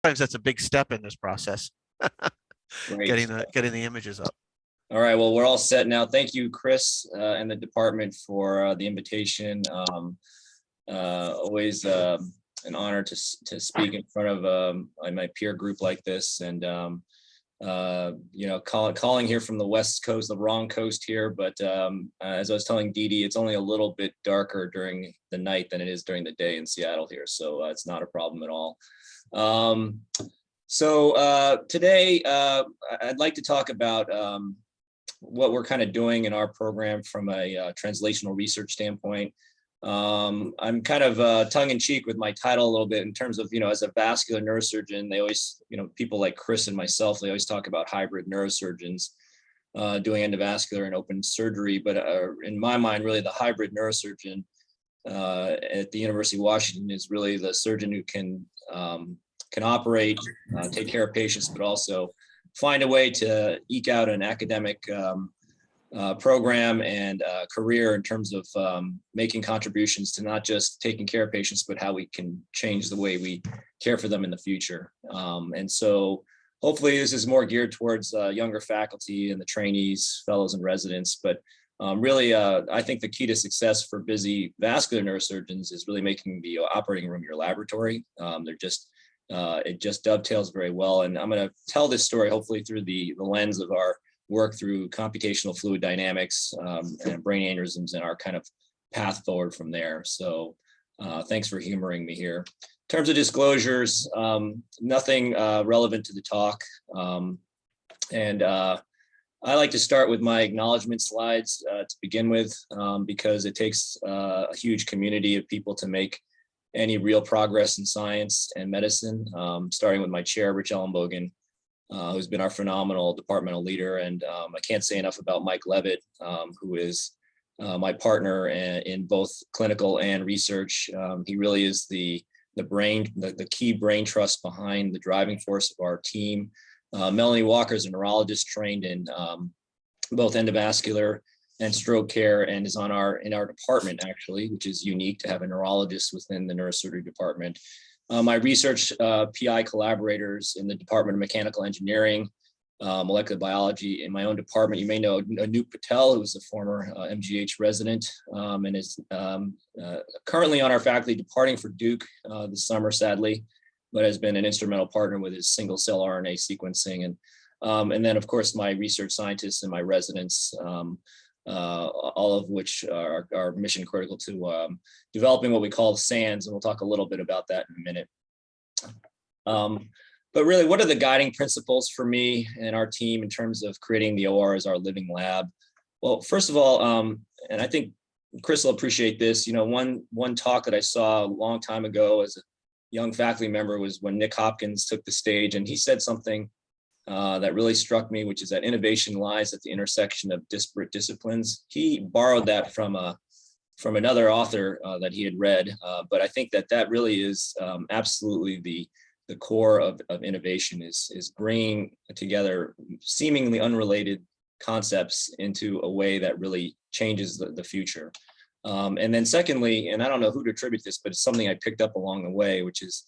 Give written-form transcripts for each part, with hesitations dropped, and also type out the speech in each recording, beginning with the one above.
sometimes that's a big step in this process, Great. getting the images up. All right, well, we're all set now. Thank you, Chris, and the department for the invitation. Always an honor to speak in front of my peer group like this, and calling here from the West Coast, the wrong coast here. But as I was telling Dee Dee, it's only a little bit darker during the night than it is during the day in Seattle here, so it's not a problem at all. Today, I'd like to talk about what we're kind of doing in our program from a translational research standpoint. I'm kind of tongue in cheek with my title a little bit in terms of, as a vascular neurosurgeon, they always, people like Chris and myself, they always talk about hybrid neurosurgeons doing endovascular and open surgery. But in my mind, really the hybrid neurosurgeon at the University of Washington is really the surgeon who can operate, take care of patients, but also find a way to eke out an academic program and career in terms of making contributions to not just taking care of patients, but how we can change the way we care for them in the future. And so hopefully this is more geared towards younger faculty and the trainees, fellows and residents. But really, I think the key to success for busy vascular neurosurgeons is really making the operating room your laboratory. It just dovetails very well. And I'm going to tell this story hopefully through the lens of our work through computational fluid dynamics and brain aneurysms and our kind of path forward from there. So thanks for humoring me here. In terms of disclosures, nothing relevant to the talk. I like to start with my acknowledgement slides to begin with, because it takes a huge community of people to make any real progress in science and medicine, starting with my chair, Rich Ellenbogen, who's been our phenomenal departmental leader. And I can't say enough about Mike Levitt, who is my partner in both clinical and research. He really is the key brain trust behind the driving force of our team. Melanie Walker is a neurologist trained in both endovascular and stroke care, and is in our department actually, which is unique to have a neurologist within the neurosurgery department. My research PI collaborators in the Department of Mechanical Engineering, molecular biology. In my own department, you may know Anoop Patel, who was a former MGH resident and is currently on our faculty, departing for Duke this summer, sadly, but has been an instrumental partner with his single cell RNA sequencing. And then, of course, my research scientists and my residents, all of which are mission critical to developing what we call SANS, and we'll talk a little bit about that in a minute. But really, what are the guiding principles for me and our team in terms of creating the OR as our living lab? Well, first of all, and I think Chris will appreciate this, one talk that I saw a long time ago as a young faculty member was when Nick Hopkins took the stage, and he said something that really struck me, which is that innovation lies at the intersection of disparate disciplines. He borrowed that from another author that he had read, but I think that really is absolutely the core of innovation is bringing together seemingly unrelated concepts into a way that really changes the future. And then secondly, and I don't know who to attribute this, but it's something I picked up along the way, which is,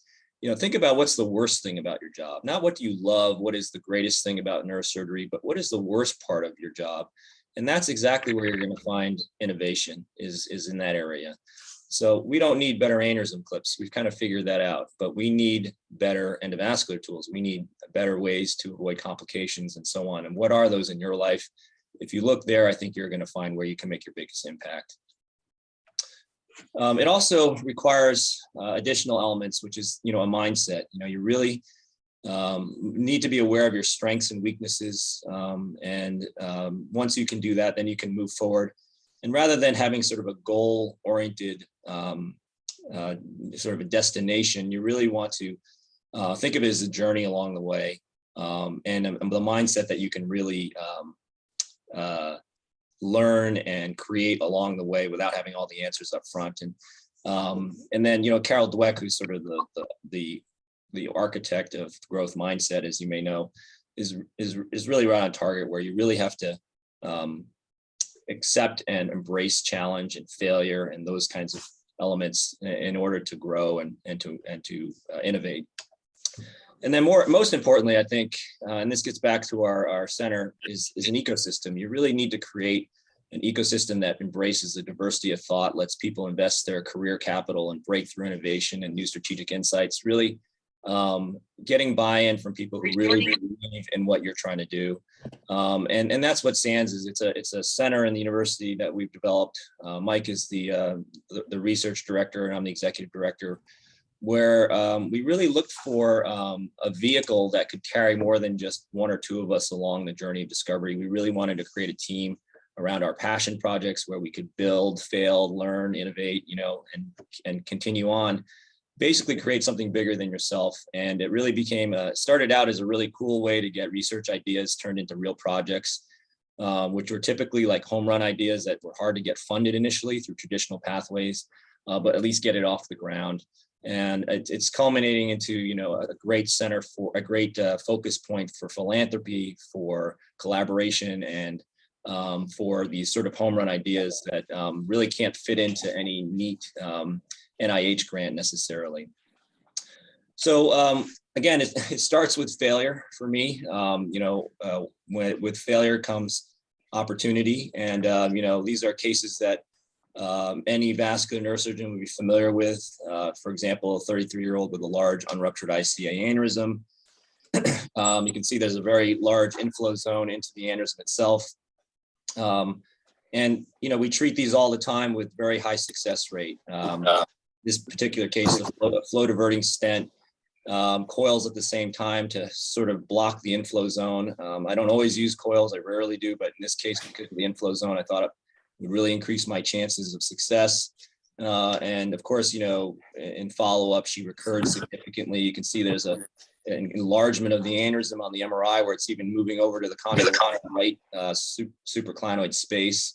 think about what's the worst thing about your job. Not what do you love, what is the greatest thing about neurosurgery, but what is the worst part of your job? And that's exactly where you're going to find innovation is in that area. So we don't need better aneurysm clips. We've kind of figured that out, but we need better endovascular tools. We need better ways to avoid complications and so on. And what are those in your life? If you look there, I think you're going to find where you can make your biggest impact. It also requires additional elements, which is, a mindset. You really need to be aware of your strengths and weaknesses. And once you can do that, then you can move forward. And rather than having sort of a goal-oriented sort of a destination, you really want to think of it as a journey along the way, and the mindset that you can really learn and create along the way without having all the answers up front. And then, Carol Dweck, who's sort of the architect of growth mindset, as you may know, is really right on target, where you really have to accept and embrace challenge and failure and those kinds of elements in order to grow and to innovate. And then most importantly, I think, and this gets back to our center, is an ecosystem. You really need to create an ecosystem that embraces the diversity of thought, lets people invest their career capital and breakthrough innovation and new strategic insights, really getting buy-in from people who really believe in what you're trying to do. And that's what SANS is. It's a center in the university that we've developed. Mike is the research director, and I'm the executive director, where we really looked for a vehicle that could carry more than just one or two of us along the journey of discovery. We really wanted to create a team around our passion projects where we could build, fail, learn, innovate, and continue on, basically create something bigger than yourself. And it really became, started out as a really cool way to get research ideas turned into real projects, which were typically like home run ideas that were hard to get funded initially through traditional pathways, but at least get it off the ground. And it's culminating into, a great center for a great focus point for philanthropy, for collaboration, and for these sort of home run ideas that really can't fit into any neat NIH grant necessarily. So again, it starts with failure for me. With failure comes opportunity, and these are cases that any vascular neurosurgeon would be familiar with. For example, a 33-year-old with a large unruptured ICA aneurysm. You can see there's a very large inflow zone into the aneurysm itself. And we treat these all the time with very high success rate. This particular case, a flow diverting stent coils at the same time to sort of block the inflow zone. I don't always use coils, I rarely do, but in this case, because of the inflow zone, I thought it would really increase my chances of success. And of course, in follow-up, she recurred significantly. You can see there's an enlargement of the aneurysm on the MRI, where it's even moving over to the right supraclinoid space,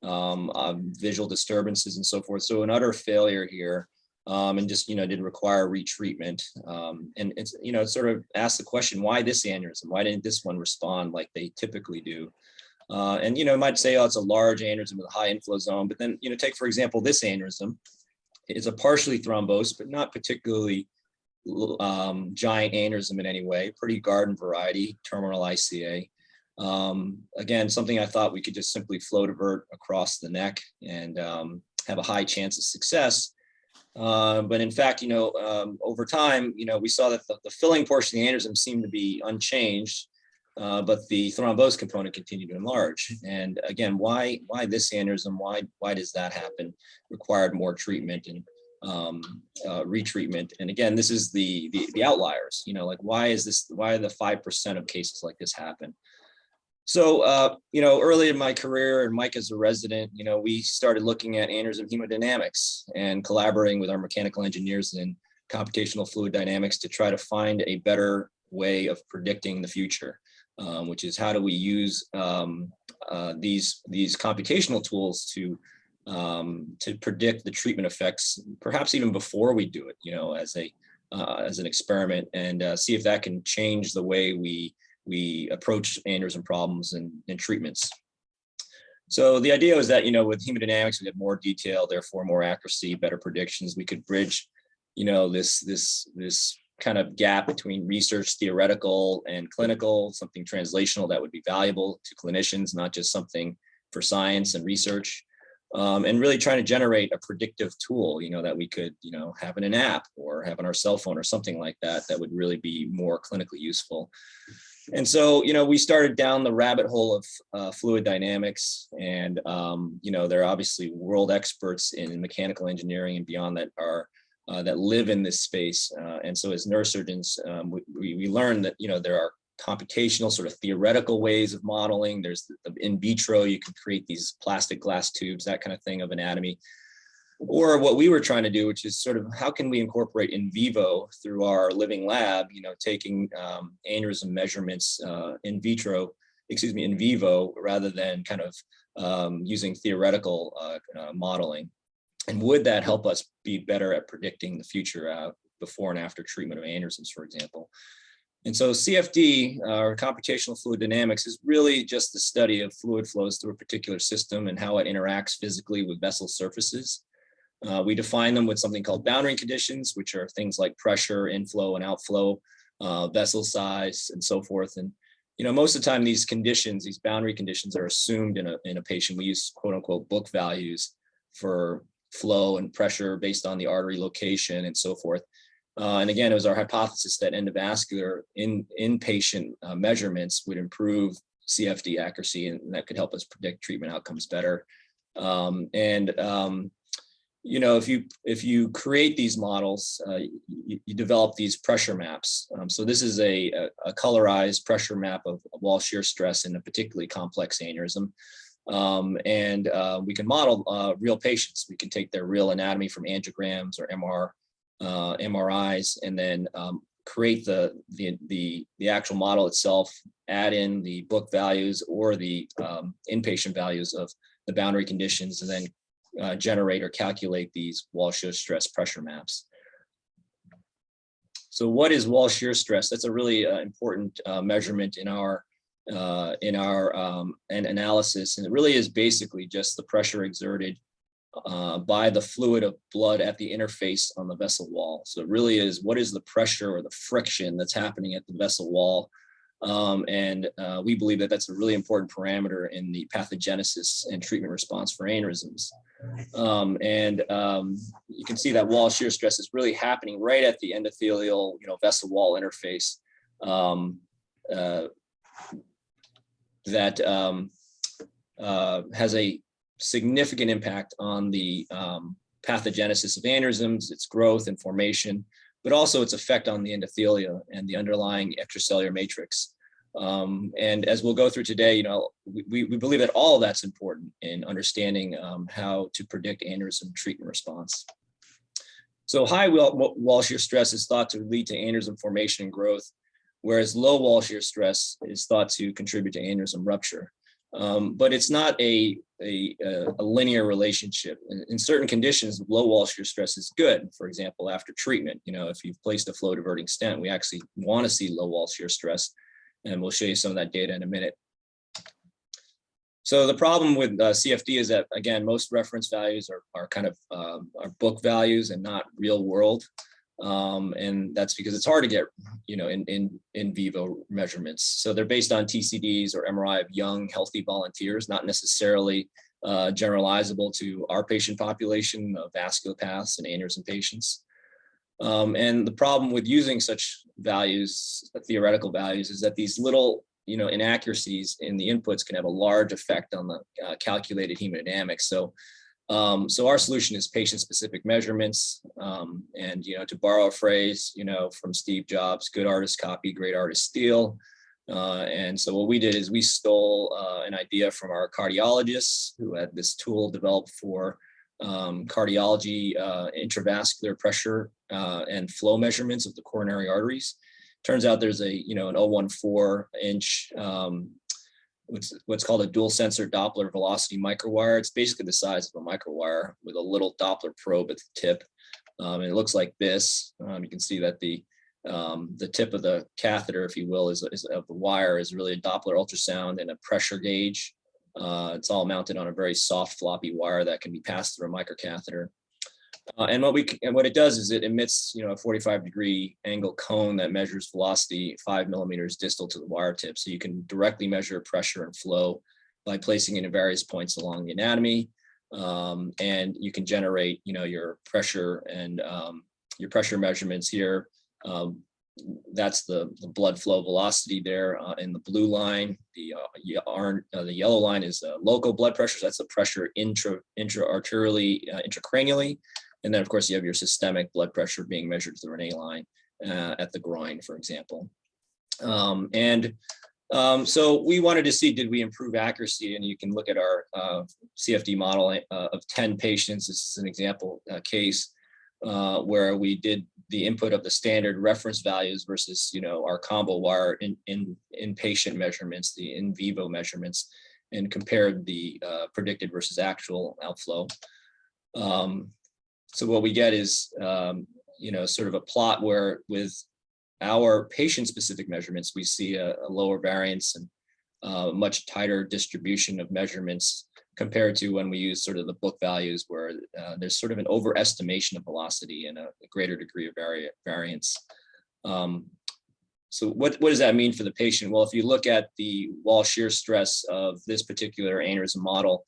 visual disturbances and so forth. So an utter failure here, and just, didn't require retreatment. And it's, it sort of asks the question, why this aneurysm? Why didn't this one respond like they typically do? And, you might say, oh, it's a large aneurysm with a high inflow zone, but then, take, for example, this aneurysm. It's a partially thrombosed, but not particularly giant aneurysm in any way, pretty garden variety, terminal ICA. Again, something I thought we could just simply flow divert across the neck and have a high chance of success. But in fact, over time, we saw that the filling portion of the aneurysm seemed to be unchanged, but the thrombose component continued to enlarge. And again, why this aneurysm? Why does that happen? Required more treatment and retreatment. And again, this is the outliers. Why are the 5% of cases like this happen? So, early in my career, and Mike as a resident, we started looking at aneurysm hemodynamics and collaborating with our mechanical engineers in computational fluid dynamics to try to find a better way of predicting the future, which is how do we use these computational tools to predict the treatment effects, perhaps even before we do it, as an experiment, and see if that can change the way we approach aneurysm problems and treatments. So the idea was that, with hemodynamics, we get more detail, therefore more accuracy, better predictions. We could bridge, this kind of gap between research, theoretical, and clinical, something translational that would be valuable to clinicians, not just something for science and research. And really trying to generate a predictive tool, that we could, have in an app or have on our cell phone or something like that, that would really be more clinically useful. And so, we started down the rabbit hole of fluid dynamics, and, there are obviously world experts in mechanical engineering and beyond that are that live in this space. And so as neurosurgeons, we learned that, there are computational sort of theoretical ways of modeling. There's the in vitro, you can create these plastic glass tubes, that kind of thing of anatomy. Or what we were trying to do, which is sort of how can we incorporate in vivo through our living lab, taking aneurysm measurements in vivo, rather than kind of using theoretical modeling. And would that help us be better at predicting the future before and after treatment of aneurysms, for example? And so CFD, or computational fluid dynamics, is really just the study of fluid flows through a particular system and how it interacts physically with vessel surfaces. We define them with something called boundary conditions, which are things like pressure, inflow, and outflow. vessel size, and so forth. And most of the time, these conditions, these boundary conditions, are assumed in a patient. We use quote unquote book values for flow and pressure based on the artery location and so forth. And again, it was our hypothesis that endovascular inpatient measurements would improve CFD accuracy, and that could help us predict treatment outcomes better. If you create these models, you develop these pressure maps. So this is a colorized pressure map of wall shear stress in a particularly complex aneurysm. We can model real patients. We can take their real anatomy from angiograms or MRIs, and then create the actual model itself, add in the book values or the inpatient values of the boundary conditions, and then generate or calculate these wall shear stress pressure maps. So what is wall shear stress? That's a really important measurement in our analysis, and it really is basically just the pressure exerted by the fluid of blood at the interface on the vessel wall. So it really is, what is the pressure or the friction that's happening at the vessel wall? We believe that that's a really important parameter in the pathogenesis and treatment response for aneurysms. You can see that wall shear stress is really happening right at the endothelial, vessel wall interface. That has a significant impact on the pathogenesis of aneurysms, its growth and formation, but also its effect on the endothelia and the underlying extracellular matrix. And as we'll go through today, we believe that all of that's important in understanding how to predict aneurysm treatment response. So high wall shear stress is thought to lead to aneurysm formation and growth, whereas low wall shear stress is thought to contribute to aneurysm rupture. But it's not a linear relationship. In certain conditions, low wall shear stress is good. For example, after treatment, if you've placed a flow diverting stent, we actually want to see low wall shear stress, and we'll show you some of that data in a minute. So the problem with CFD is that, again, most reference values are kind of are book values and not real world. And that's because it's hard to get, in vivo measurements. So they're based on TCDs or MRI of young, healthy volunteers, not necessarily generalizable to our patient population of vasculopaths and aneurysm patients. And the problem with using such values, theoretical values, is that these little, inaccuracies in the inputs can have a large effect on the calculated hemodynamics. So our solution is patient-specific measurements, and to borrow a phrase, from Steve Jobs, good artists copy, great artists steal. And so what we did is we stole an idea from our cardiologists who had this tool developed for cardiology, intravascular pressure and flow measurements of the coronary arteries. Turns out there's an 0.14-inch what's called a dual sensor Doppler velocity microwire. It's basically the size of a microwire with a little Doppler probe at the tip. And it looks like this. You can see that the tip of the catheter, if you will, is of the wire is really a Doppler ultrasound and a pressure gauge. It's all mounted on a very soft floppy wire that can be passed through a microcatheter. And what it does is it emits, a 45-degree angle cone that measures velocity 5 millimeters distal to the wire tip. So you can directly measure pressure and flow by placing it in various points along the anatomy. And you can generate, your pressure and your pressure measurements here. That's the blood flow velocity there in the blue line. The yellow line is local blood pressure. So that's the pressure intra-arterially, intracranially. And then, of course, you have your systemic blood pressure being measured to the Rene line at the groin, for example. So we wanted to see, did we improve accuracy? And you can look at our CFD model of 10 patients. This is an example case where we did the input of the standard reference values versus, our combo wire in patient measurements, the in vivo measurements, and compared the predicted versus actual outflow. So what we get is, sort of a plot where with our patient-specific measurements, we see a lower variance and a much tighter distribution of measurements compared to when we use sort of the book values, where there's sort of an overestimation of velocity and a greater degree of variance. So what does that mean for the patient? Well, if you look at the wall shear stress of this particular aneurysm model,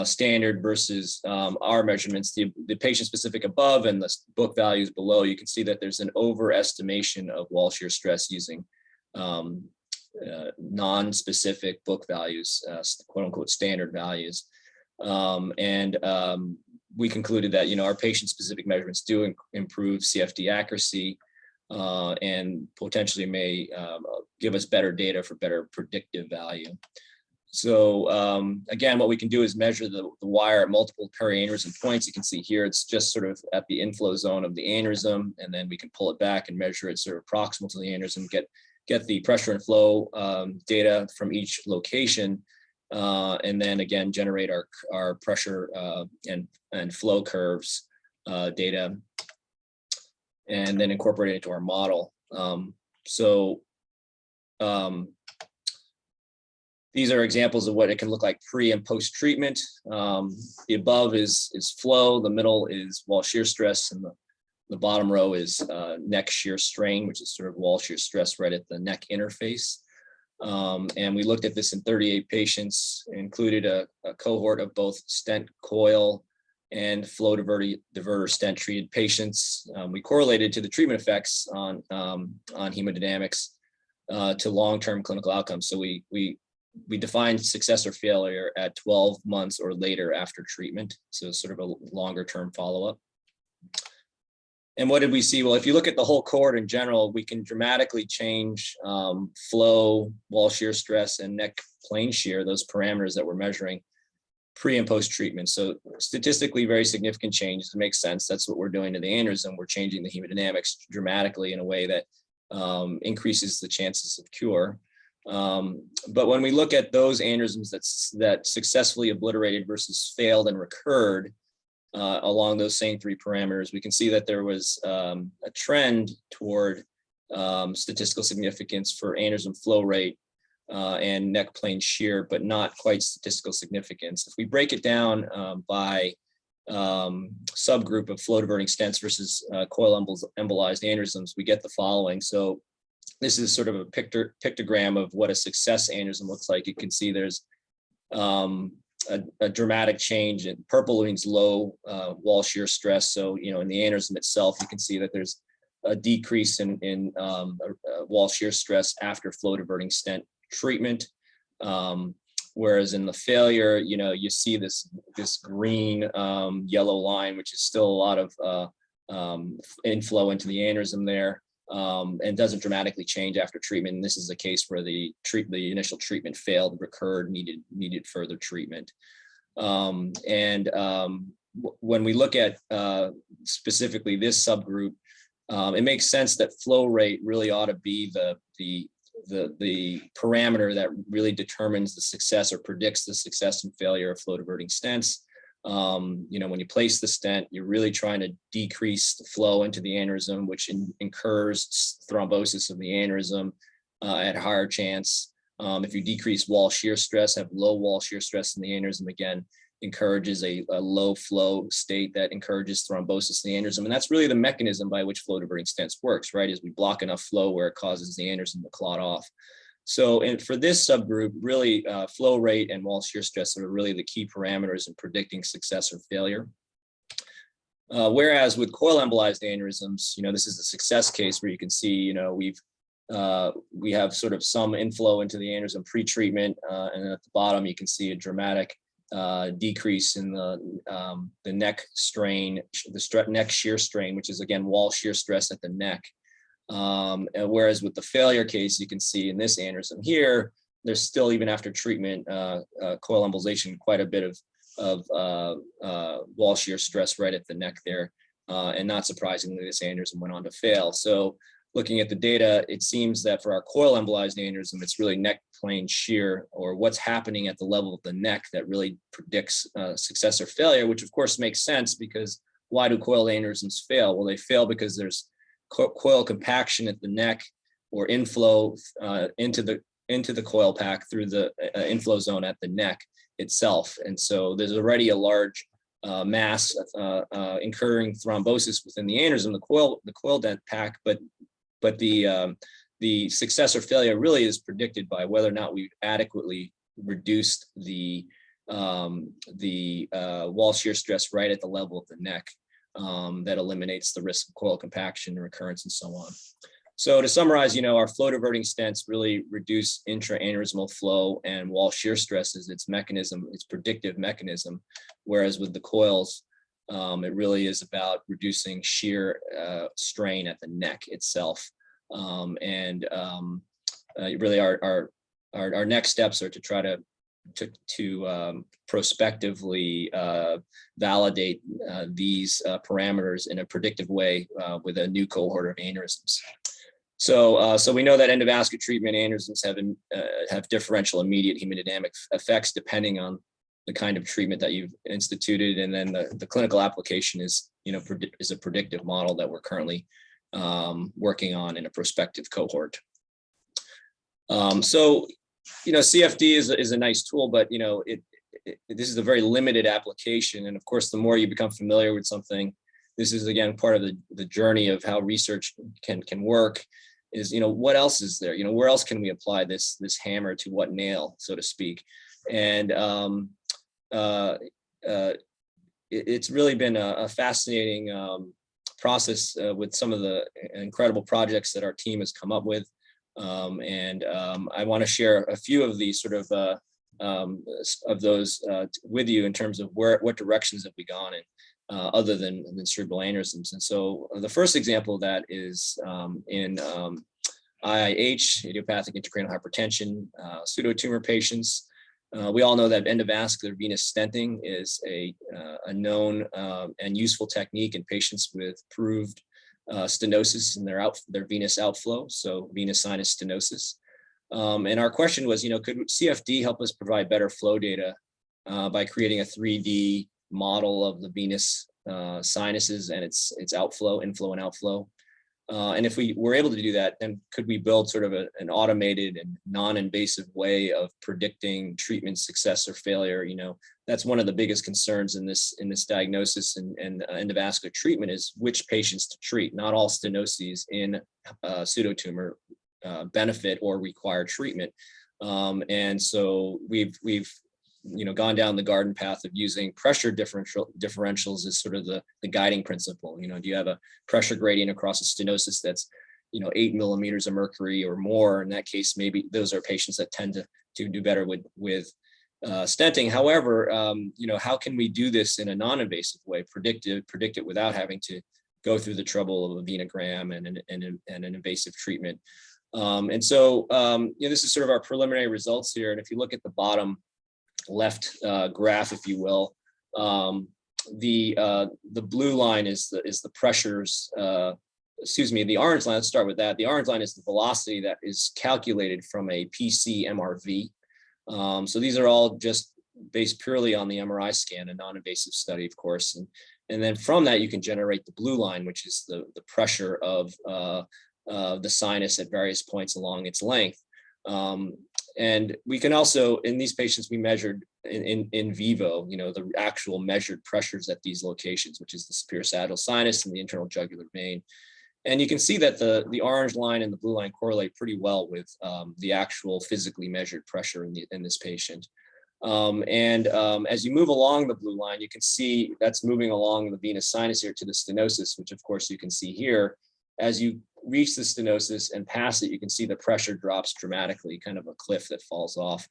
standard versus our measurements, the patient-specific above and the book values below, you can see that there's an overestimation of wall shear stress using non-specific book values, quote-unquote standard values. We concluded that, our patient-specific measurements do improve CFD accuracy and potentially may give us better data for better predictive value. So again, what we can do is measure the wire at multiple perianeurysm points. You can see here, it's just sort of at the inflow zone of the aneurysm, and then we can pull it back and measure it sort of proximal to the aneurysm, get the pressure and flow data from each location, and then again, generate our pressure and flow curves data, and then incorporate it into our model. These are examples of what it can look like pre and post treatment. The above is flow, the middle is wall shear stress, and the bottom row is neck shear strain, which is sort of wall shear stress right at the neck interface. And we looked at this in 38 patients, included a cohort of both stent coil and flow diverter stent treated patients. We correlated to the treatment effects on hemodynamics to long-term clinical outcomes. So we defined success or failure at 12 months or later after treatment. So sort of a longer term follow-up. And what did we see? Well, if you look at the whole cohort in general, we can dramatically change flow, wall shear stress, and neck plane shear, those parameters that we're measuring pre and post treatment. So statistically very significant changes. It makes sense. That's what we're doing to the aneurysm. We're changing the hemodynamics dramatically in a way that increases the chances of cure. But when we look at those aneurysms that successfully obliterated versus failed and recurred along those same three parameters, we can see that there was a trend toward statistical significance for aneurysm flow rate and neck plane shear, but not quite statistical significance. If we break it down by subgroup of flow diverting stents versus coil embolized aneurysms, we get the following. So this is sort of a pictogram of what a success aneurysm looks like. You can see there's a dramatic change. And purple means low wall shear stress. So, in the aneurysm itself, you can see that there's a decrease in wall shear stress after flow diverting stent treatment. Whereas in the failure, you see this green yellow line, which is still a lot of inflow into the aneurysm there. And doesn't dramatically change after treatment. And this is a case where the initial treatment failed, recurred, needed further treatment. When we look at specifically this subgroup, it makes sense that flow rate really ought to be the parameter that really determines the success or predicts the success and failure of flow diverting stents. When you place the stent, you're really trying to decrease the flow into the aneurysm, which incurs thrombosis of the aneurysm at higher chance. If you decrease wall shear stress, have low wall shear stress in the aneurysm, again, encourages a low flow state that encourages thrombosis in the aneurysm. And that's really the mechanism by which flow diverting stents works, right? Is we block enough flow where it causes the aneurysm to clot off. So for this subgroup, really flow rate and wall shear stress are really the key parameters in predicting success or failure. Whereas with coil embolized aneurysms, this is a success case where you can see, we have sort of some inflow into the aneurysm pre-treatment, and at the bottom you can see a dramatic decrease in the neck strain, neck shear strain, which is again wall shear stress at the neck. Whereas with the failure case, you can see in this aneurysm here, there's still, even after treatment, coil embolization, quite a bit of wall shear stress right at the neck there. And not surprisingly, this aneurysm went on to fail. So looking at the data, it seems that for our coil embolized aneurysm, it's really neck plane shear, or what's happening at the level of the neck, that really predicts success or failure, which of course makes sense, because why do coil aneurysms fail? Well, they fail because there's coil compaction at the neck, or inflow into the coil pack through the inflow zone at the neck itself. And so there's already a large mass incurring thrombosis within the aneurysm, the coil dent pack, but the the success or failure really is predicted by whether or not we've adequately reduced the wall shear stress right at the level of the neck. That eliminates the risk of coil compaction and recurrence and so on. So to summarize, our flow diverting stents really reduce intra-aneurysmal flow, and wall shear stress is its mechanism, its predictive mechanism. Whereas with the coils, it really is about reducing shear strain at the neck itself. Really our next steps are to try to prospectively validate these parameters in a predictive way with a new cohort of aneurysms. So we know that endovascular treatment aneurysms have differential immediate hemodynamic effects depending on the kind of treatment that you've instituted, and then the clinical application is a predictive model that we're currently working on in a prospective cohort. CFD is a nice tool, but this is a very limited application. And of course, the more you become familiar with something, this is again part of the journey of how research can work. Is what else is there? Where else can we apply this hammer to what nail, so to speak? And it's really been a fascinating process with some of the incredible projects that our team has come up with. I want to share a few of these sort of those with you in terms of what directions have we gone in, other than cerebral aneurysms. And so the first example of that is in IIH, idiopathic intracranial hypertension, pseudotumor patients. We all know that endovascular venous stenting is a known and useful technique in patients with proved stenosis in their venous outflow, so venous sinus stenosis. And our question was, could CFD help us provide better flow data by creating a 3D model of the venous sinuses and its outflow, inflow and outflow? And if we were able to do that, then could we build sort of an automated and non-invasive way of predicting treatment success or failure? That's one of the biggest concerns in this diagnosis and endovascular treatment is which patients to treat. Not all stenoses in pseudotumor benefit or require treatment. And so we've gone down the garden path of using pressure differentials as sort of the guiding principle. Do you have a pressure gradient across a stenosis that's 8 millimeters of mercury or more? In that case, maybe those are patients that tend to do better with stenting. However, how can we do this in a non-invasive way, predict it without having to go through the trouble of a venogram and an invasive treatment? This is sort of our preliminary results here. And if you look at the bottom left graph, if you will, the blue line is the pressures. The orange line. Let's start with that. The orange line is the velocity that is calculated from a PC MRV. So these are all just based purely on the MRI scan, a non-invasive study, of course. And then from that, you can generate the blue line, which is the pressure of the sinus at various points along its length. And we can also, in these patients, we measured in vivo, the actual measured pressures at these locations, which is the superior sagittal sinus and the internal jugular vein. And you can see that the orange line and the blue line correlate pretty well with the actual physically measured pressure in this patient. As you move along the blue line, you can see that's moving along the venous sinus here to the stenosis, which of course you can see here. As you reach the stenosis and pass it, you can see the pressure drops dramatically, kind of a cliff that falls off.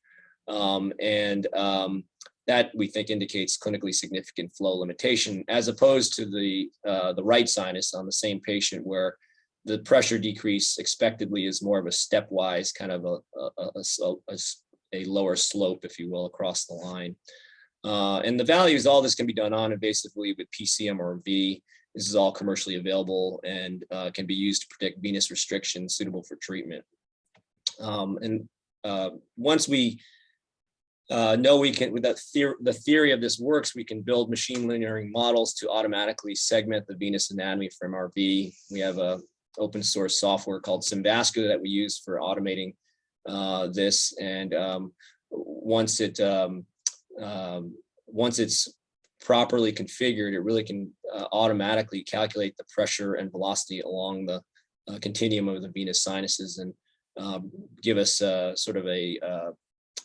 That we think indicates clinically significant flow limitation, as opposed to the right sinus on the same patient, where the pressure decrease expectedly is more of a stepwise kind of a lower slope, if you will, across the line. And the values, all this can be done non-invasively with PCMRV. This is all commercially available and can be used to predict venous restriction suitable for treatment. Once we know we can, with the theory of this works, we can build machine learning models to automatically segment the venous anatomy from MRV. We have a open source software called Simvascular that we use for automating this. And once it's properly configured, it really can automatically calculate the pressure and velocity along the continuum of the venous sinuses and give us sort of a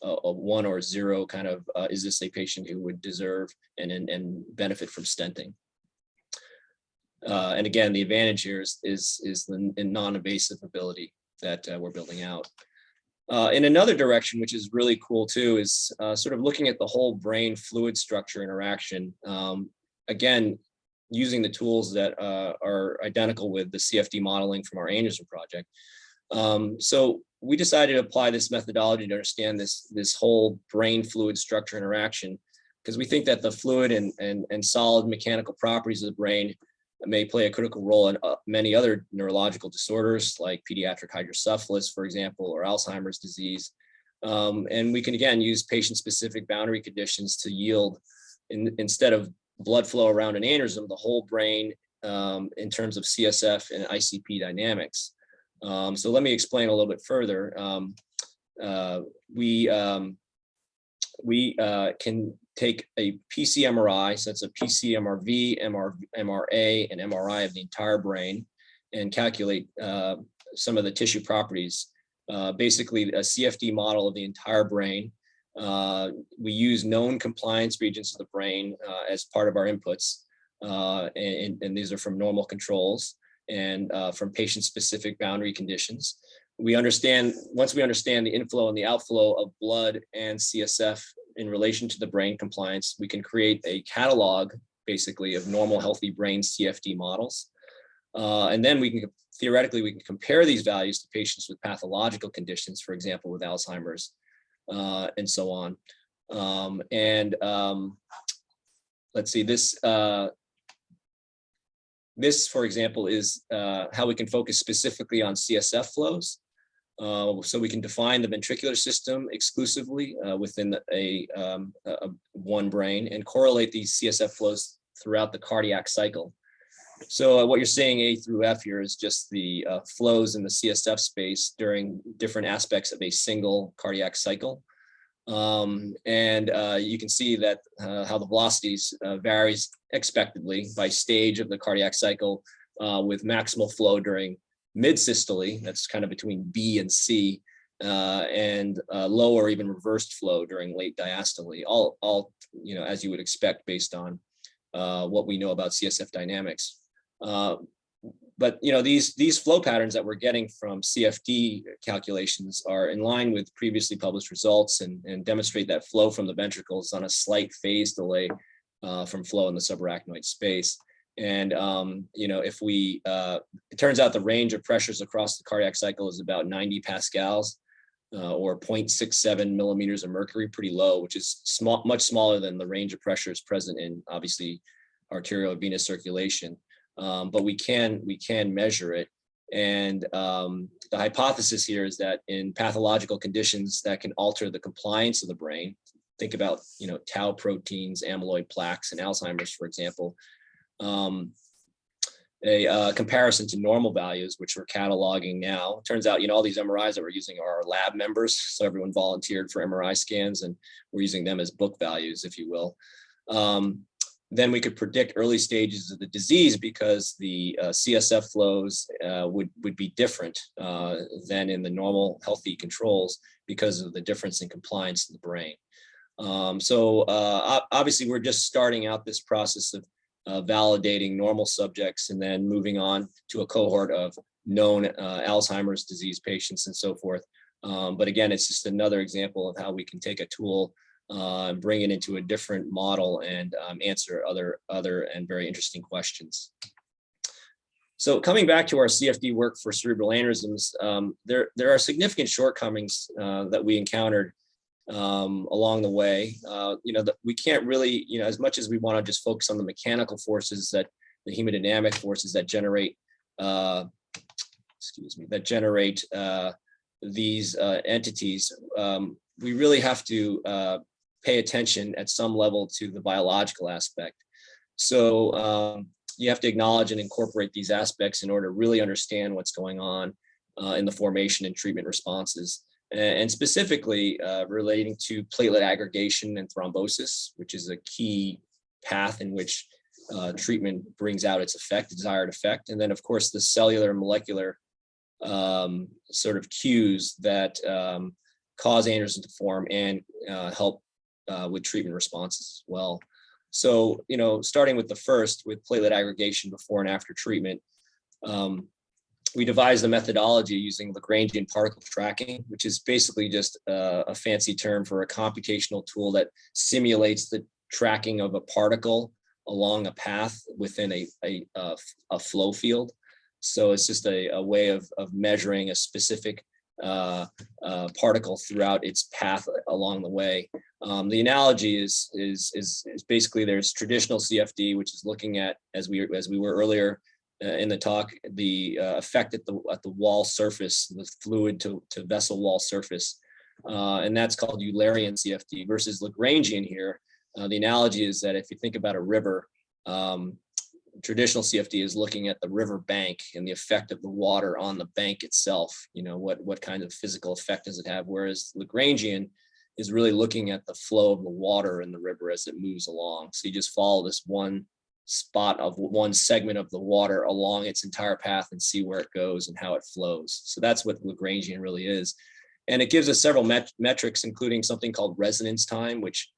1 or 0 kind of, is this a patient who would deserve and benefit from stenting? And again, the advantage here is the non-invasive ability that we're building out. In another direction, which is really cool too, is sort of looking at the whole brain fluid structure interaction. Again, using the tools that are identical with the CFD modeling from our aneurysm project. So we decided to apply this methodology to understand this whole brain fluid structure interaction, because we think that the fluid and solid mechanical properties of the brain may play a critical role in many other neurological disorders like pediatric hydrocephalus, for example, or Alzheimer's disease. And we can, again, use patient-specific boundary conditions to yield, instead of blood flow around an aneurysm, the whole brain in terms of CSF and ICP dynamics. So let me explain a little bit further. We can take a PCMRI, so that's a PCMRV, MRA, and MRI of the entire brain, and calculate some of the tissue properties. Basically, a CFD model of the entire brain. We use known compliance regions of the brain as part of our inputs, and these are from normal controls and from patient-specific boundary conditions. Once we understand the inflow and the outflow of blood and CSF in relation to the brain compliance, we can create a catalog, basically, of normal healthy brain CFD models. And then theoretically, we can compare these values to patients with pathological conditions, for example, with Alzheimer's, and so on. Let's see, this, for example, is how we can focus specifically on CSF flows. So we can define the ventricular system exclusively within one brain and correlate these CSF flows throughout the cardiac cycle. So what you're seeing A through F here is just the flows in the CSF space during different aspects of a single cardiac cycle. You can see that how the velocities varies expectedly by stage of the cardiac cycle, with maximal flow during mid-systole, that's kind of between B and C, and low or even reversed flow during late diastole, all as you would expect based on what we know about CSF dynamics. But these flow patterns that we're getting from CFD calculations are in line with previously published results and demonstrate that flow from the ventricles on a slight phase delay from flow in the subarachnoid space. And if we, it turns out the range of pressures across the cardiac cycle is about 90 pascals, or 0.67 millimeters of mercury, pretty low, which is much smaller than the range of pressures present in, obviously, arterial venous circulation. But we can measure it. And the hypothesis here is that in pathological conditions that can alter the compliance of the brain, think about, tau proteins, amyloid plaques, and Alzheimer's, for example, a comparison to normal values, which we're cataloging now. Turns out, all these MRIs that we're using are our lab members. So everyone volunteered for MRI scans, and we're using them as book values, if you will. Then we could predict early stages of the disease because the CSF flows would be different than in the normal healthy controls because of the difference in compliance in the brain. So obviously, we're just starting out this process of validating normal subjects and then moving on to a cohort of known Alzheimer's disease patients and so forth. But again, it's just another example of how we can take a tool and bring it into a different model and answer other and very interesting questions. So coming back to our CFD work for cerebral aneurysms, there are significant shortcomings that we encountered along the way. We can't really, as much as we want to just focus on the mechanical forces, that the hemodynamic forces that generate, these entities, we really have to pay attention at some level to the biological aspect. So you have to acknowledge and incorporate these aspects in order to really understand what's going on in the formation and treatment responses. And specifically relating to platelet aggregation and thrombosis, which is a key path in which treatment brings out its effect, desired effect. And then, of course, the cellular and molecular sort of cues that cause aneurysm to form and help with treatment responses as well. So, starting with the first, with platelet aggregation before and after treatment, we devised the methodology using Lagrangian particle tracking, which is basically just a fancy term for a computational tool that simulates the tracking of a particle along a path within a flow field. So it's just a way of measuring a specific particle throughout its path along the way. The analogy is basically there's traditional CFD, which is looking at, as we were earlier in the talk, the effect at the wall surface, the fluid to vessel wall surface, and that's called Eulerian CFD versus Lagrangian here. The analogy is that if you think about a river, traditional CFD is looking at the river bank and the effect of the water on the bank itself. What kind of physical effect does it have? Whereas Lagrangian is really looking at the flow of the water in the river as it moves along. So you just follow this one spot of one segment of the water along its entire path and see where it goes and how it flows. So that's what Lagrangian really is. And it gives us several metrics, including something called resonance time, which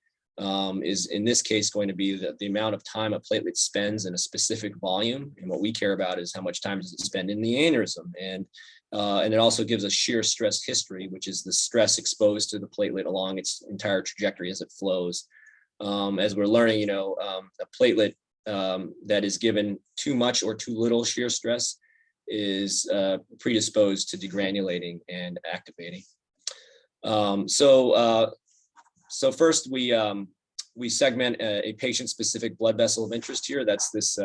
is in this case going to be the amount of time a platelet spends in a specific volume. And what we care about is how much time does it spend in the aneurysm. And it also gives us shear stress history, which is the stress exposed to the platelet along its entire trajectory as it flows. As we're learning, a platelet that is given too much or too little shear stress is predisposed to degranulating and activating. So first we segment a patient-specific blood vessel of interest here. That's this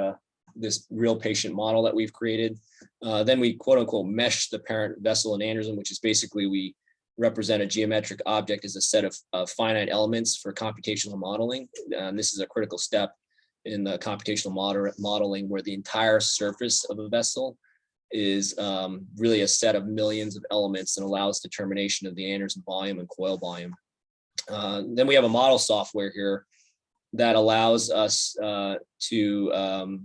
real patient model that we've created. Then we quote unquote mesh the parent vessel and aneurysm, which is basically we represent a geometric object as a set of finite elements for computational modeling. And this is a critical step in the computational modeling where the entire surface of a vessel is really a set of millions of elements and allows determination of the aneurysm volume and coil volume. Then we have a model software here that allows us to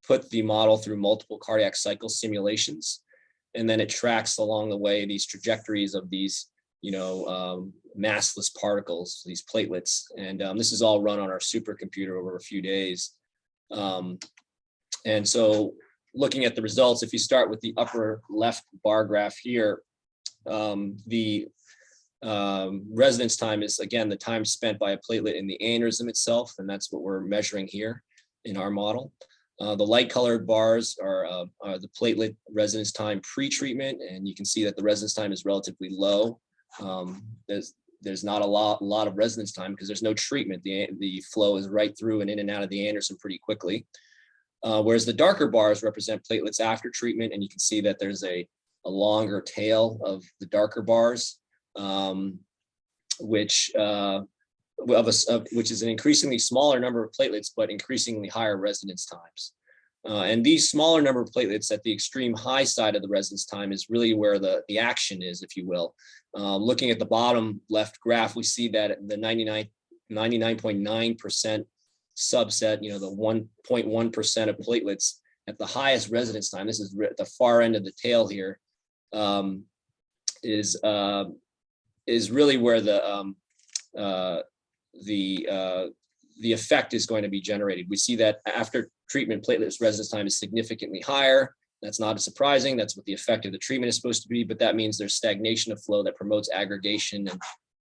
put the model through multiple cardiac cycle simulations. And then it tracks along the way these trajectories of these, massless particles, these platelets. And this is all run on our supercomputer over a few days. And so looking at the results, if you start with the upper left bar graph here, the resonance time is, again, the time spent by a platelet in the aneurysm itself, and that's what we're measuring here in our model. The light colored bars are the platelet resonance time pre-treatment, and you can see that the resonance time is relatively low. There's not a lot of resonance time because there's no treatment. The flow is right through and in and out of the aneurysm pretty quickly. Whereas the darker bars represent platelets after treatment, and you can see that there's a longer tail of the darker bars, which is an increasingly smaller number of platelets, but increasingly higher resonance times. And these smaller number of platelets at the extreme high side of the resonance time is really where the action is, if you will. Looking at the bottom left graph, we see that the 99.9% subset, the 1.1% of platelets at the highest resonance time, this is at the far end of the tail here, is really where the effect is going to be generated. We see that after treatment, platelets resonance time is significantly higher. That's not surprising. That's what the effect of the treatment is supposed to be, but that means there's stagnation of flow that promotes aggregation and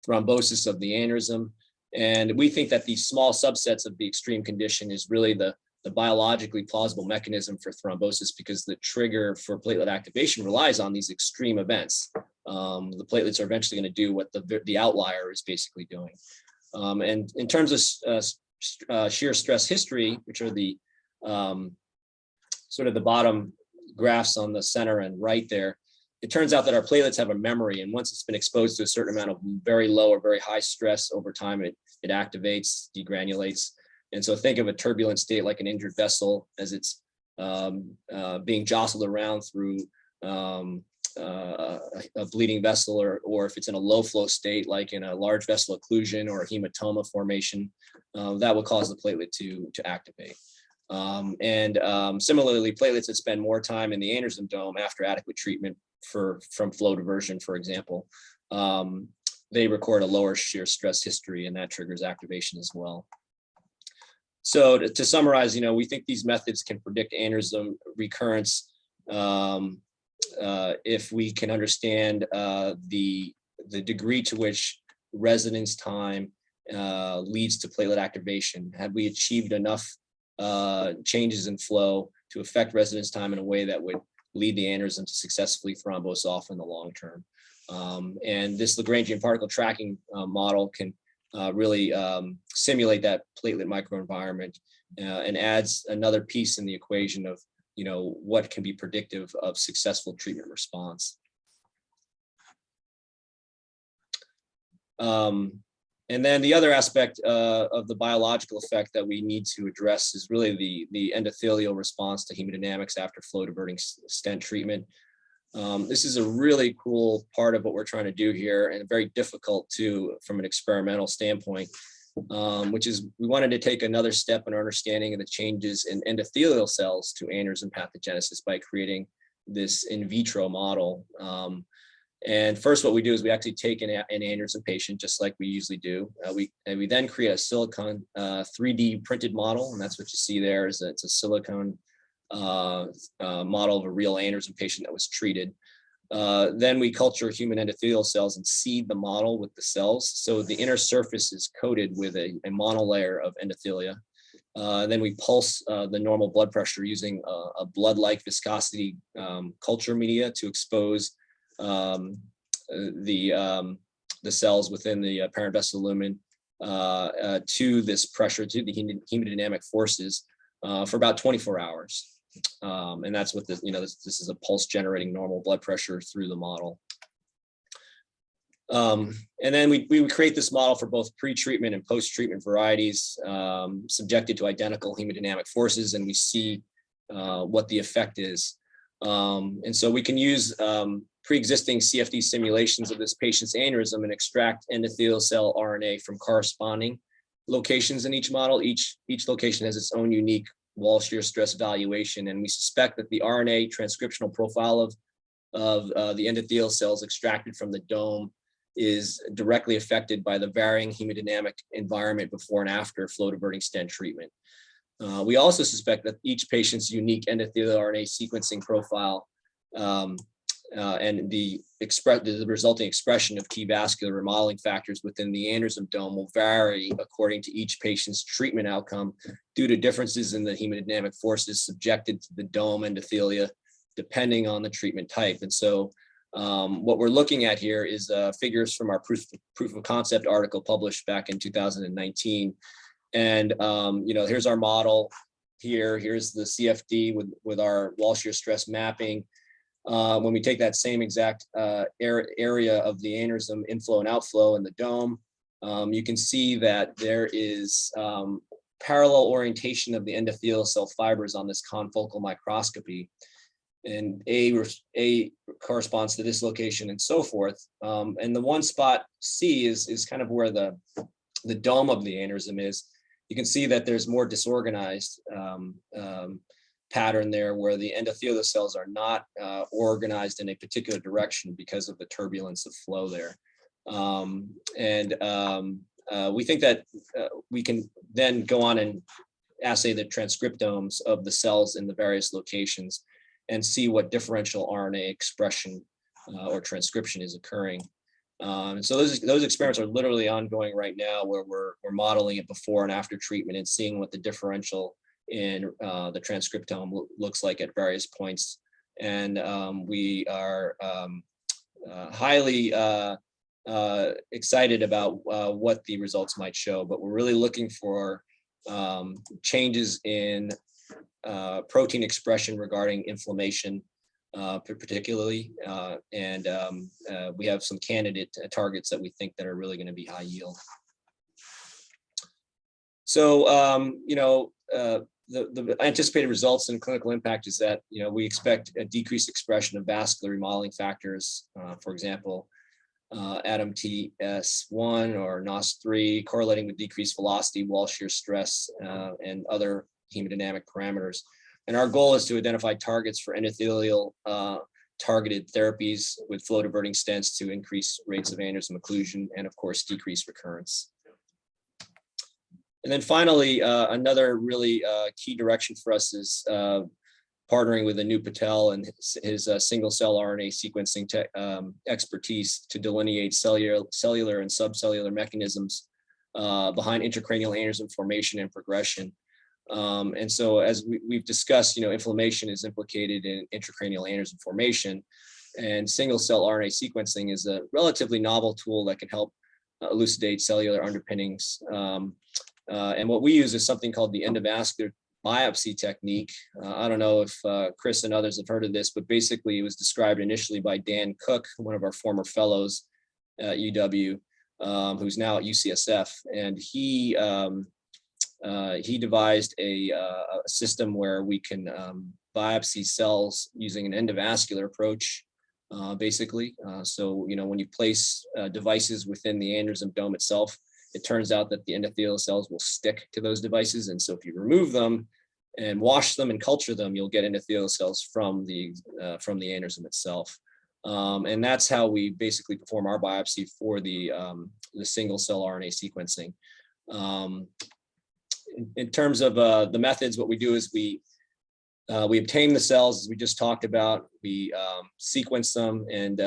thrombosis of the aneurysm. And we think that these small subsets of the extreme condition is really the biologically plausible mechanism for thrombosis, because the trigger for platelet activation relies on these extreme events. The platelets are eventually going to do what the outlier is basically doing. And in terms of shear stress history, which are the sort of the bottom graphs on the center and right there, it turns out that our platelets have a memory, and once it's been exposed to a certain amount of very low or very high stress over time, it activates, degranulates. And so think of a turbulent state like an injured vessel as it's being jostled around through a bleeding vessel, or if it's in a low flow state, like in a large vessel occlusion or a hematoma formation, that will cause the platelet to activate. Similarly, platelets that spend more time in the aneurysm dome after adequate treatment from flow diversion, for example, they record a lower shear stress history, and that triggers activation as well. So to summarize, we think these methods can predict aneurysm recurrence if we can understand the degree to which residence time leads to platelet activation. Have we achieved enough changes in flow to affect residence time in a way that would lead the aneurysm to successfully thrombose off in the long term? And this Lagrangian particle tracking model can really simulate that platelet microenvironment and adds another piece in the equation of what can be predictive of successful treatment response. And then the other aspect of the biological effect that we need to address is really the endothelial response to hemodynamics after flow diverting stent treatment. This is a really cool part of what we're trying to do here, and very difficult too from an experimental standpoint, which is we wanted to take another step in our understanding of the changes in endothelial cells to aneurysm pathogenesis by creating this in vitro model. And first, what we do is we actually take an aneurysm patient, just like we usually do. We then create a silicone 3D printed model, and that's what you see there. It's a silicone model of a real aneurysm patient that was treated. Then we culture human endothelial cells and seed the model with the cells. So the inner surface is coated with a monolayer of endothelia. Then we pulse the normal blood pressure using a blood-like viscosity culture media to expose the cells within the parent vessel lumen to this pressure, to the hemodynamic forces for about 24 hours. And that's what this is a pulse generating normal blood pressure through the model. And then we create this model for both pre-treatment and post-treatment varieties subjected to identical hemodynamic forces, and we see what the effect is. And so we can use pre-existing CFD simulations of this patient's aneurysm and extract endothelial cell RNA from corresponding locations in each model. Each location has its own unique wall shear stress valuation, and we suspect that the RNA transcriptional profile of the endothelial cells extracted from the dome is directly affected by the varying hemodynamic environment before and after flow diverting stent treatment. We also suspect that each patient's unique endothelial RNA sequencing profile and the resulting expression of key vascular remodeling factors within the aneurysm dome will vary according to each patient's treatment outcome due to differences in the hemodynamic forces subjected to the dome endothelia, depending on the treatment type. And so what we're looking at here is figures from our proof of concept article published back in 2019. And here's our model here. Here's the CFD with our wall shear stress mapping. When we take that same exact area of the aneurysm inflow and outflow in the dome, you can see that there is parallel orientation of the endothelial cell fibers on this confocal microscopy. And A corresponds to this location and so forth. And the one spot C is kind of where the dome of the aneurysm is. You can see that there's more disorganized pattern there where the endothelial cells are not organized in a particular direction because of the turbulence of flow there. We think that we can then go on and assay the transcriptomes of the cells in the various locations and see what differential RNA expression or transcription is occurring. So those experiments are literally ongoing right now, where we're modeling it before and after treatment and seeing what the differential in the transcriptome looks like at various points. And we are highly excited about what the results might show, but we're really looking for changes in protein expression regarding inflammation, particularly, and we have some candidate targets that we think that are really going to be high yield. So, the anticipated results and clinical impact is that, we expect a decreased expression of vascular remodeling factors, for example, ADAMTS1 or NOS3, correlating with decreased velocity, wall shear stress, and other hemodynamic parameters. And our goal is to identify targets for endothelial targeted therapies with flow diverting stents to increase rates of aneurysm occlusion and, of course, decrease recurrence. And then finally, another really key direction for us is partnering with Anu Patel and his single cell RNA sequencing expertise to delineate cellular and subcellular mechanisms behind intracranial aneurysm formation and progression. And so as we've discussed, inflammation is implicated in intracranial aneurysm formation, and single cell RNA sequencing is a relatively novel tool that can help elucidate cellular underpinnings. And what we use is something called the endovascular biopsy technique. I don't know if Chris and others have heard of this, but basically it was described initially by Dan Cook, one of our former fellows at UW, who's now at UCSF. And he devised a system where we can biopsy cells using an endovascular approach, basically. So, when you place devices within the aneurysm dome itself, it turns out that the endothelial cells will stick to those devices. And so if you remove them and wash them and culture them, you'll get endothelial cells from the aneurysm itself. And that's how we basically perform our biopsy for the single cell RNA sequencing. In terms of the methods, what we do is we obtain the cells, as we just talked about. We sequence them, and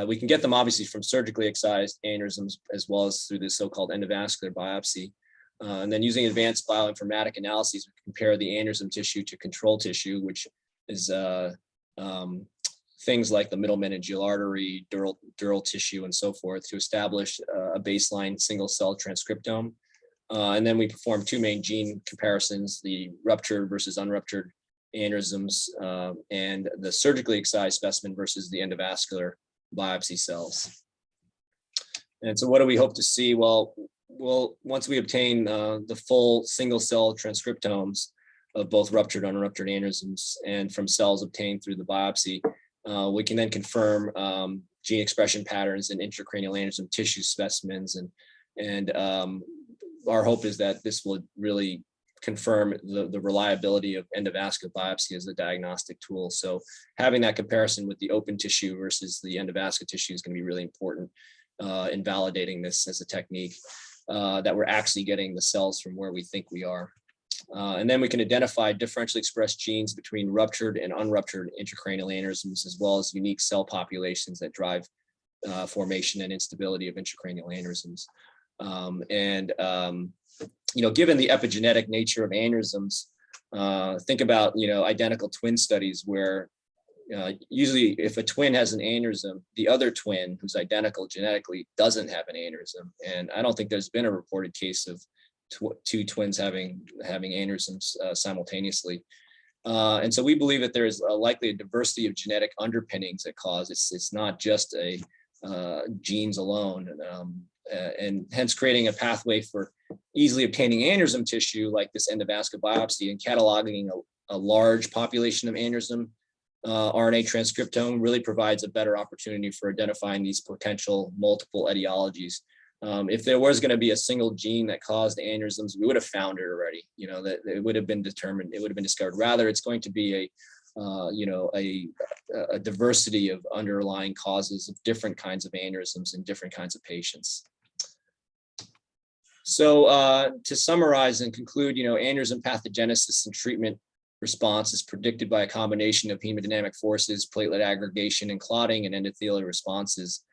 we can get them obviously from surgically excised aneurysms as well as through this so-called endovascular biopsy. And then using advanced bioinformatic analyses, we compare the aneurysm tissue to control tissue, which is things like the middle meningeal artery, dural tissue, and so forth, to establish a baseline single cell transcriptome. And then we perform two main gene comparisons: the ruptured versus unruptured aneurysms, and the surgically excised specimen versus the endovascular biopsy cells. And so what do we hope to see? Well, once we obtain the full single cell transcriptomes of both ruptured and unruptured aneurysms and from cells obtained through the biopsy, we can then confirm gene expression patterns in intracranial aneurysm tissue specimens. And our hope is that this will really confirm the reliability of endovascular biopsy as a diagnostic tool. So having that comparison with the open tissue versus the endovascular tissue is going to be really important in validating this as a technique, that we're actually getting the cells from where we think we are. And then we can identify differentially expressed genes between ruptured and unruptured intracranial aneurysms, as well as unique cell populations that drive formation and instability of intracranial aneurysms. Given the epigenetic nature of aneurysms, think about, identical twin studies where usually if a twin has an aneurysm, the other twin who's identical genetically doesn't have an aneurysm. And I don't think there's been a reported case of two twins having aneurysms simultaneously. And so we believe that there is likely a diversity of genetic underpinnings that cause it's not just genes alone. And hence creating a pathway for easily obtaining aneurysm tissue like this endovascular biopsy and cataloging a large population of aneurysm RNA transcriptome really provides a better opportunity for identifying these potential multiple etiologies. If there was going to be a single gene that caused aneurysms, we would have found it already, that it would have been determined, it would have been discovered. Rather, it's going to be a diversity of underlying causes of different kinds of aneurysms in different kinds of patients. So to summarize and conclude, aneurysm pathogenesis and treatment response is predicted by a combination of hemodynamic forces, platelet aggregation and clotting, and endothelial responses.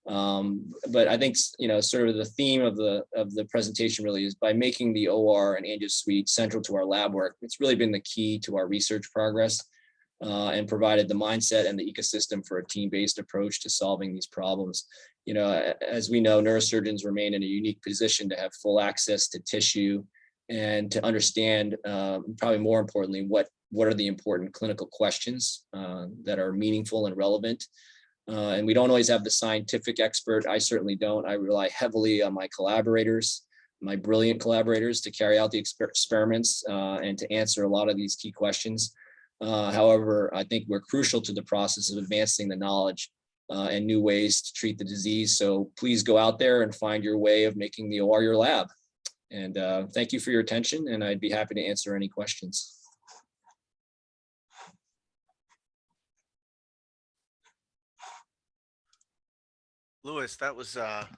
But I think, sort of the theme of the presentation really is by making the OR and angio suite central to our lab work. It's really been the key to our research progress and provided the mindset and the ecosystem for a team-based approach to solving these problems. As we know, neurosurgeons remain in a unique position to have full access to tissue and to understand, probably more importantly, what are the important clinical questions that are meaningful and relevant. And we don't always have the scientific expert. I certainly don't. I rely heavily on my collaborators, my brilliant collaborators, to carry out the experiments and to answer a lot of these key questions. However, I think we're crucial to the process of advancing the knowledge and new ways to treat the disease. So please go out there and find your way of making the OR your lab. And thank you for your attention, and I'd be happy to answer any questions. Louis, that was a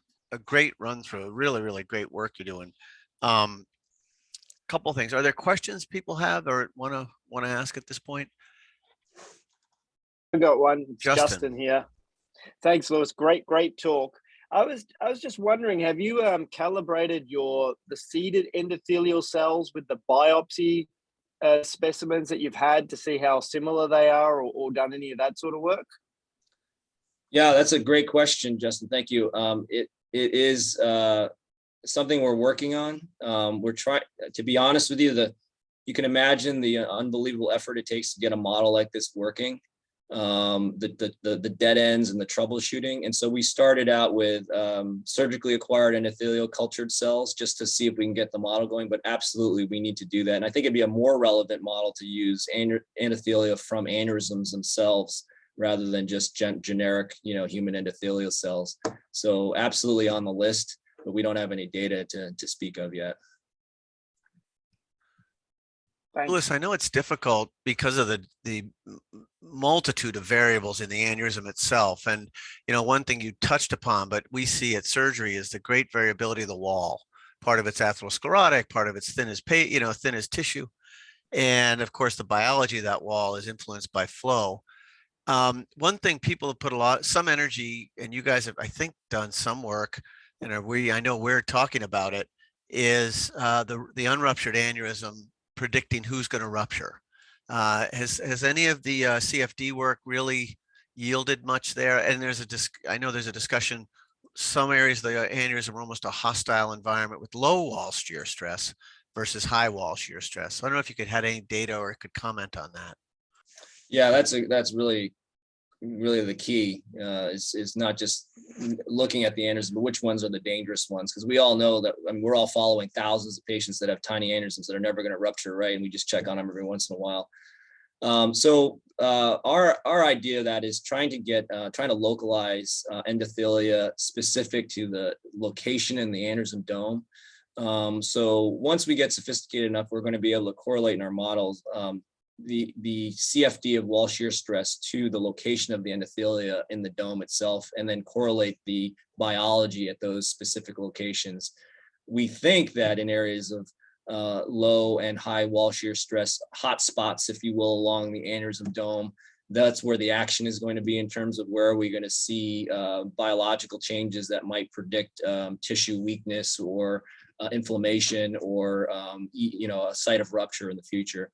great run through. Really, really great work you're doing. Um, Couple things. Are there questions people have or want to ask at this point? I got one. It's Justin. Justin here. Thanks, Lewis. Great talk. I was just wondering, have you calibrated the seeded endothelial cells with the biopsy specimens that you've had to see how similar they are, or done any of that sort of work? Yeah, that's a great question, Justin. Thank you. It is something we're working on. We're trying, to be honest with you, you can imagine the unbelievable effort it takes to get a model like this working. The dead ends and the troubleshooting. And so we started out with surgically acquired endothelial cultured cells just to see if we can get the model going, but absolutely we need to do that. And I think it'd be a more relevant model to use endothelia from aneurysms themselves rather than just generic, human endothelial cells. So absolutely on the list, but we don't have any data to speak of yet. Thanks. Louis, I know it's difficult because of the multitude of variables in the aneurysm itself. And, one thing you touched upon, but we see at surgery is the great variability of the wall. Part of it's atherosclerotic, part of it's thin as tissue. And of course, the biology of that wall is influenced by flow. One thing people have put some energy, and you guys have, I think, done some work, and I know we're talking about it, is the unruptured aneurysm predicting who's going to rupture. Has any of the CFD work really yielded much there? And I know there's a discussion. Some areas of the aneurysm are almost a hostile environment with low wall shear stress versus high wall shear stress. So I don't know if you could have any data or could comment on that. Yeah, that's really the key. Is not just looking at the aneurysm, but which ones are the dangerous ones, because we all know that, we're all following thousands of patients that have tiny aneurysms that are never going to rupture, right? And we just check on them every once in a while. So our idea of that is trying to localize endothelia specific to the location in the aneurysm dome. So once we get sophisticated enough, we're going to be able to correlate in our models the CFD of wall shear stress to the location of the endothelia in the dome itself, and then correlate the biology at those specific locations. We think that in areas of low and high wall shear stress, hot spots, if you will, along the aneurysm dome, that's where the action is going to be in terms of where are we going to see biological changes that might predict tissue weakness or inflammation or a site of rupture in the future.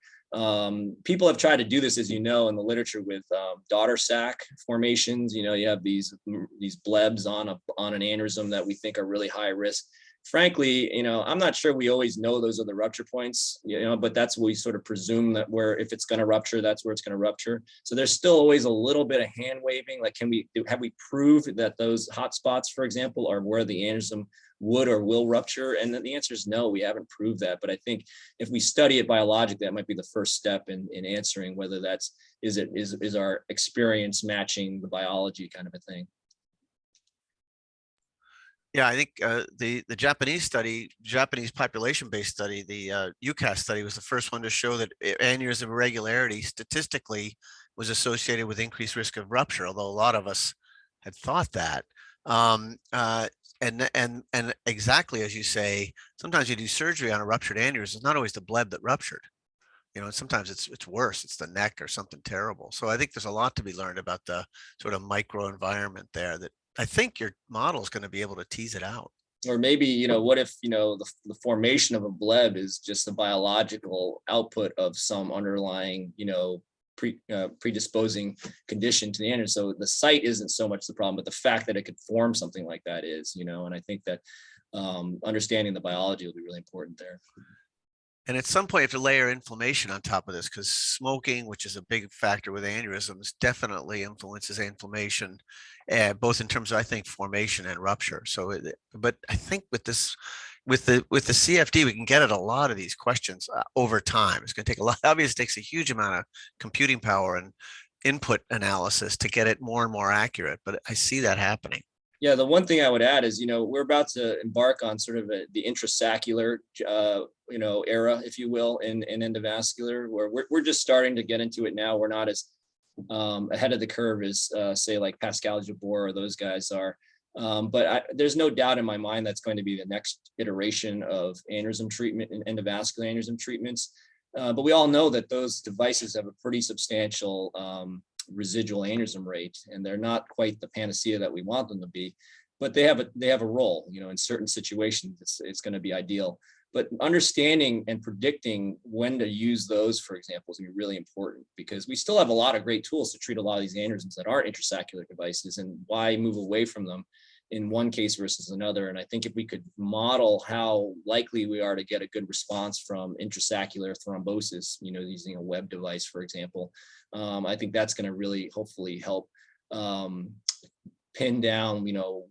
People have tried to do this, as in the literature with daughter sac formations. You have these blebs on an aneurysm that we think are really high risk. Frankly, I'm not sure we always know those are the rupture points, but that's what we sort of presume, that if it's going to rupture, that's where it's going to rupture. So there's still always a little bit of hand waving. Like, have we proved that those hot spots, for example, are where the aneurysm would or will rupture? And then the answer is no, we haven't proved that. But I think if we study it biologically, that might be the first step in answering whether is our experience matching the biology kind of a thing. Yeah, I think the Japanese population-based study, the UCAS study, was the first one to show that aneurysm irregularity statistically was associated with increased risk of rupture, although a lot of us had thought that. And exactly as you say, sometimes you do surgery on a ruptured aneurysm. It's not always the bleb that ruptured. Sometimes it's worse. It's the neck or something terrible. So I think there's a lot to be learned about the sort of microenvironment there that I think your model is going to be able to tease it out. Or maybe, what if, the formation of a bleb is just a biological output of some underlying, predisposing condition to the aneurysm. So the site isn't so much the problem, but the fact that it could form something like that is, and I think that understanding the biology will be really important there. And at some point, you have to layer inflammation on top of this, because smoking, which is a big factor with aneurysms, definitely influences inflammation, both in terms of, I think, formation and rupture. So, but I think with the CFD, we can get at a lot of these questions over time. It's going to take a lot. Obviously, it takes a huge amount of computing power and input analysis to get it more and more accurate. But I see that happening. Yeah, the one thing I would add is, we're about to embark on sort of the intrasaccular, era, if you will, in endovascular, where we're just starting to get into it now. We're not as ahead of the curve as, say, like Pascal Jabor or those guys are. But there's no doubt in my mind that's going to be the next iteration of aneurysm treatment and endovascular aneurysm treatments. But we all know that those devices have a pretty substantial residual aneurysm rate, and they're not quite the panacea that we want them to be, but they have a role. In certain situations, it's going to be ideal. But understanding and predicting when to use those, for example, is going to be really important, because we still have a lot of great tools to treat a lot of these aneurysms that aren't intrasaccular devices, and why move away from them in one case versus another. And I think if we could model how likely we are to get a good response from intrasaccular thrombosis, using a web device, for example, I think that's going to really hopefully help pin down,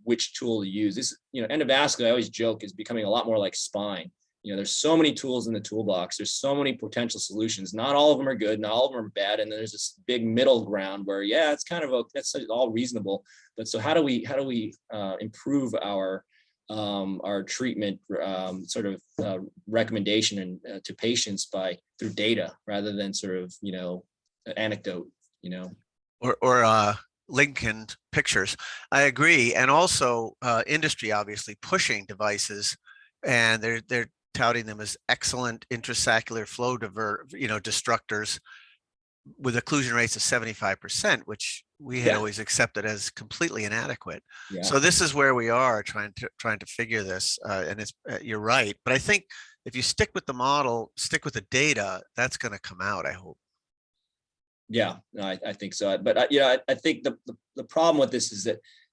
which tool to use. This, endovascular, I always joke, is becoming a lot more like spine. There's so many tools in the toolbox. There's so many potential solutions. Not all of them are good. Not all of them are bad. And then there's this big middle ground where, yeah, it's kind of that's all reasonable. But so how do we improve our treatment recommendation and to patients through data rather than sort of anecdote. Or Lincoln pictures. I agree. And also industry obviously pushing devices, and they're touting them as excellent intrasaccular flow destructors with occlusion rates of 75%, which we had always accepted as completely inadequate. Yeah. So this is where we are trying to figure this, and it's you're right. But I think if you stick with the model, stick with the data, that's going to come out, I hope. Yeah, no, I think so. But I think the problem with this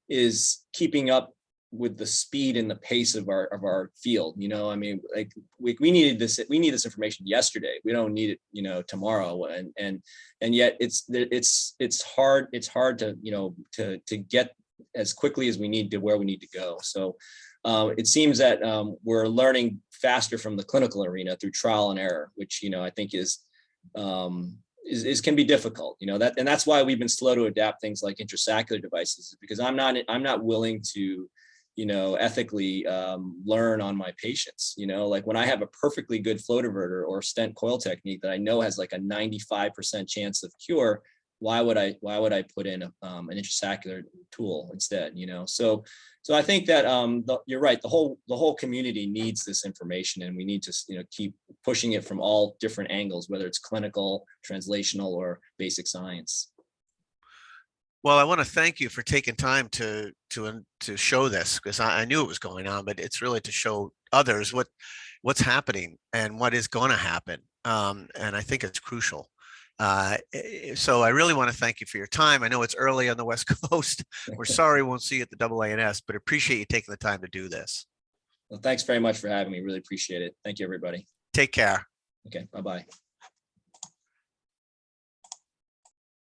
is keeping up with the speed and the pace of our field. I mean, like we need this information yesterday. We don't need it tomorrow, and yet it's hard to get as quickly as we need to where we need to go. So it seems that we're learning faster from the clinical arena through trial and error, which I think is can be difficult, and that's why we've been slow to adapt things like intrasaccular devices, because I'm not willing to ethically learn on my patients. Like when I have a perfectly good flow diverter or stent coil technique that I know has like a 95% chance of cure, why would I put in an intrasaccular tool instead? So I think that you're right. The whole community needs this information, and we need to keep pushing it from all different angles, whether it's clinical, translational, or basic science. Well, I want to thank you for taking time to show this, because I knew it was going on, but it's really to show others what's happening and what is going to happen. And I think it's crucial. So I really want to thank you for your time. I know it's early on the West Coast. We're sorry we won't see you at the AANS, but appreciate you taking the time to do this. Well, thanks very much for having me. Really appreciate it. Thank you, everybody. Take care. Okay, bye-bye.